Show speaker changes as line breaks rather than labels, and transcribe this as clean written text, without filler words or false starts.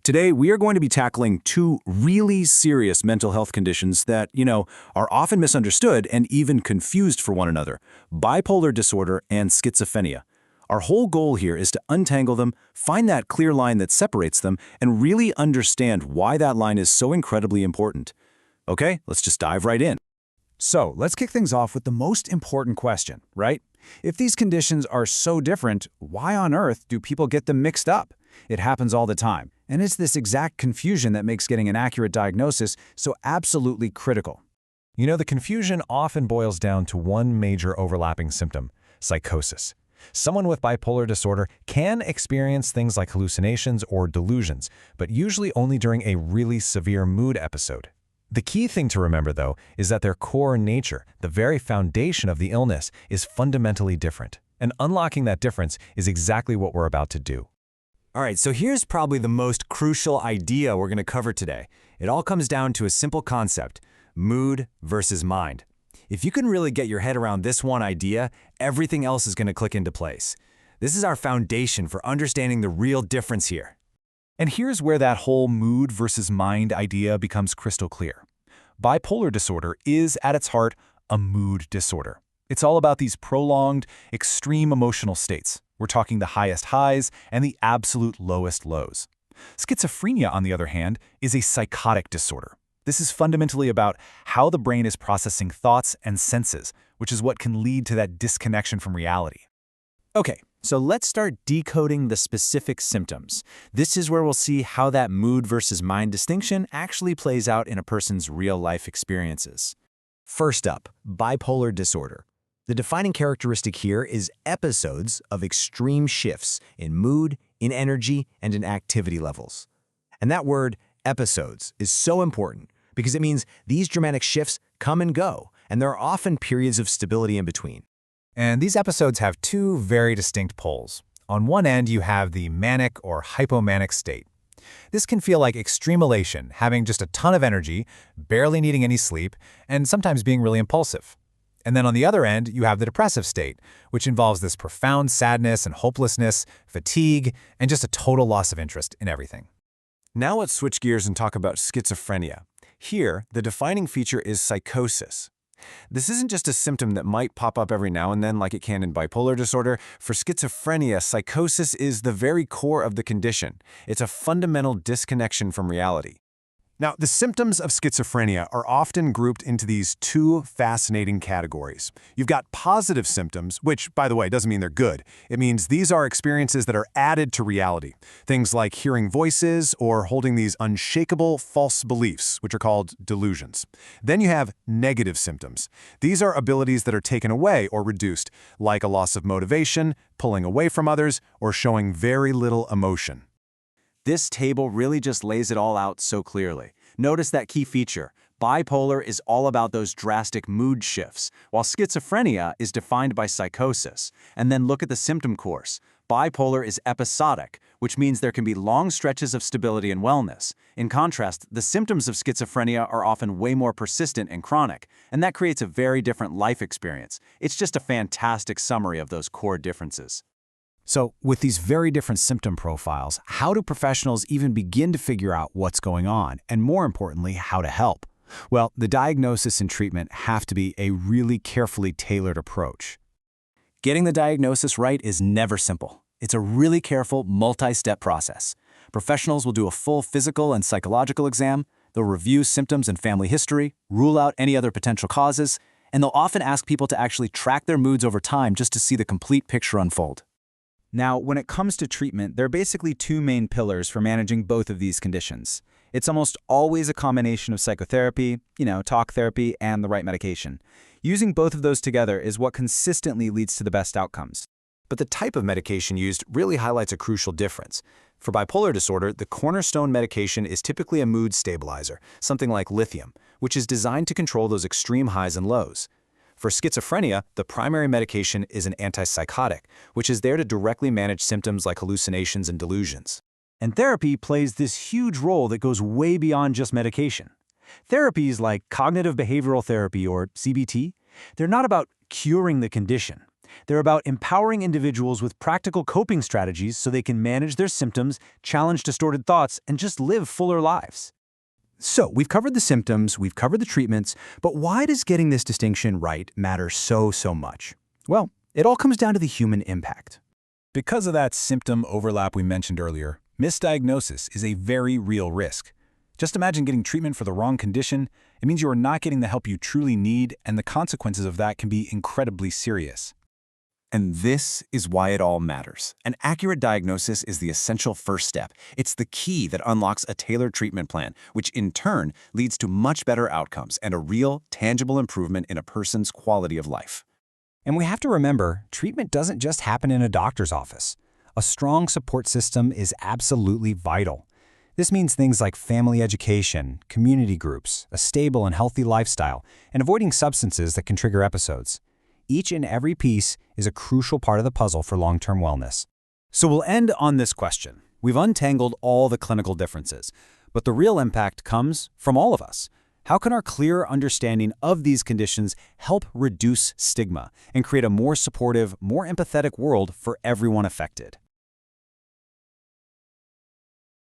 Today, we are going to be tackling two really serious mental health conditions that, are often misunderstood and even confused for one another: bipolar disorder and schizophrenia. Our whole goal here is to untangle them, find that clear line that separates them, and really understand why that line is so incredibly important. Okay, let's just dive right in.
So, let's kick things off with the most important question, right? If these conditions are so different, why on earth do people get them mixed up? It happens all the time, and it's this exact confusion that makes getting an accurate diagnosis so absolutely critical.
The confusion often boils down to one major overlapping symptom: psychosis. Someone with bipolar disorder can experience things like hallucinations or delusions, but usually only during a really severe mood episode. The key thing to remember, though, is that their core nature, the very foundation of the illness, is fundamentally different. And unlocking that difference is exactly what we're about to do.
All right, so here's probably the most crucial idea we're going to cover today. It all comes down to a simple concept: mood versus mind. If you can really get your head around this one idea, everything else is going to click into place. This is our foundation for understanding the real difference here.
And here's where that whole mood versus mind idea becomes crystal clear. Bipolar disorder is, at its heart, a mood disorder. It's all about these prolonged, extreme emotional states. We're talking the highest highs and the absolute lowest lows. Schizophrenia, on the other hand, is a psychotic disorder. This is fundamentally about how the brain is processing thoughts and senses, which is what can lead to that disconnection from reality.
Okay, so let's start decoding the specific symptoms. This is where we'll see how that mood versus mind distinction actually plays out in a person's real-life experiences.
First up, bipolar disorder. The defining characteristic here is episodes of extreme shifts in mood, in energy, and in activity levels. And that word, episodes, is so important because it means these dramatic shifts come and go, and there are often periods of stability in between.
And these episodes have two very distinct poles. On one end, you have the manic or hypomanic state. This can feel like extreme elation, having just a ton of energy, barely needing any sleep, and sometimes being really impulsive. And then on the other end, you have the depressive state, which involves this profound sadness and hopelessness, fatigue, and just a total loss of interest in everything.
Now let's switch gears and talk about schizophrenia. Here, the defining feature is psychosis. This isn't just a symptom that might pop up every now and then like it can in bipolar disorder. For schizophrenia, psychosis is the very core of the condition. It's a fundamental disconnection from reality. Now, the symptoms of schizophrenia are often grouped into these two fascinating categories. You've got positive symptoms, which, by the way, doesn't mean they're good. It means these are experiences that are added to reality. Things like hearing voices or holding these unshakable false beliefs, which are called delusions. Then you have negative symptoms. These are abilities that are taken away or reduced, like a loss of motivation, pulling away from others, or showing very little emotion.
This table really just lays it all out so clearly. Notice that key feature. Bipolar is all about those drastic mood shifts, while schizophrenia is defined by psychosis. And then look at the symptom course. Bipolar is episodic, which means there can be long stretches of stability and wellness. In contrast, the symptoms of schizophrenia are often way more persistent and chronic, and that creates a very different life experience. It's just a fantastic summary of those core differences.
So, with these very different symptom profiles, how do professionals even begin to figure out what's going on, and more importantly, how to help? Well, the diagnosis and treatment have to be a really carefully tailored approach.
Getting the diagnosis right is never simple. It's a really careful, multi-step process. Professionals will do a full physical and psychological exam, they'll review symptoms and family history, rule out any other potential causes, and they'll often ask people to actually track their moods over time just to see the complete picture unfold.
Now, when it comes to treatment, there are basically two main pillars for managing both of these conditions. It's almost always a combination of psychotherapy, talk therapy, and the right medication. Using both of those together is what consistently leads to the best outcomes.
But the type of medication used really highlights a crucial difference. For bipolar disorder, the cornerstone medication is typically a mood stabilizer, something like lithium, which is designed to control those extreme highs and lows. For schizophrenia, the primary medication is an antipsychotic, which is there to directly manage symptoms like hallucinations and delusions.
And therapy plays this huge role that goes way beyond just medication. Therapies like cognitive behavioral therapy or CBT, they're not about curing the condition. They're about empowering individuals with practical coping strategies so they can manage their symptoms, challenge distorted thoughts, and just live fuller lives. So, we've covered the symptoms, we've covered the treatments, but why does getting this distinction right matter so much? Well, it all comes down to the human impact.
Because of that symptom overlap we mentioned earlier, misdiagnosis is a very real risk. Just imagine getting treatment for the wrong condition. It means you are not getting the help you truly need, and the consequences of that can be incredibly serious.
And this is why it all matters. An accurate diagnosis is the essential first step. It's the key that unlocks a tailored treatment plan, which in turn leads to much better outcomes and a real, tangible improvement in a person's quality of life.
And we have to remember, treatment doesn't just happen in a doctor's office. A strong support system is absolutely vital. This means things like family education, community groups, a stable and healthy lifestyle, and avoiding substances that can trigger episodes. Each and every piece is a crucial part of the puzzle for long-term wellness.
So we'll end on this question. We've untangled all the clinical differences, but the real impact comes from all of us. How can our clear understanding of these conditions help reduce stigma and create a more supportive, more empathetic world for everyone affected?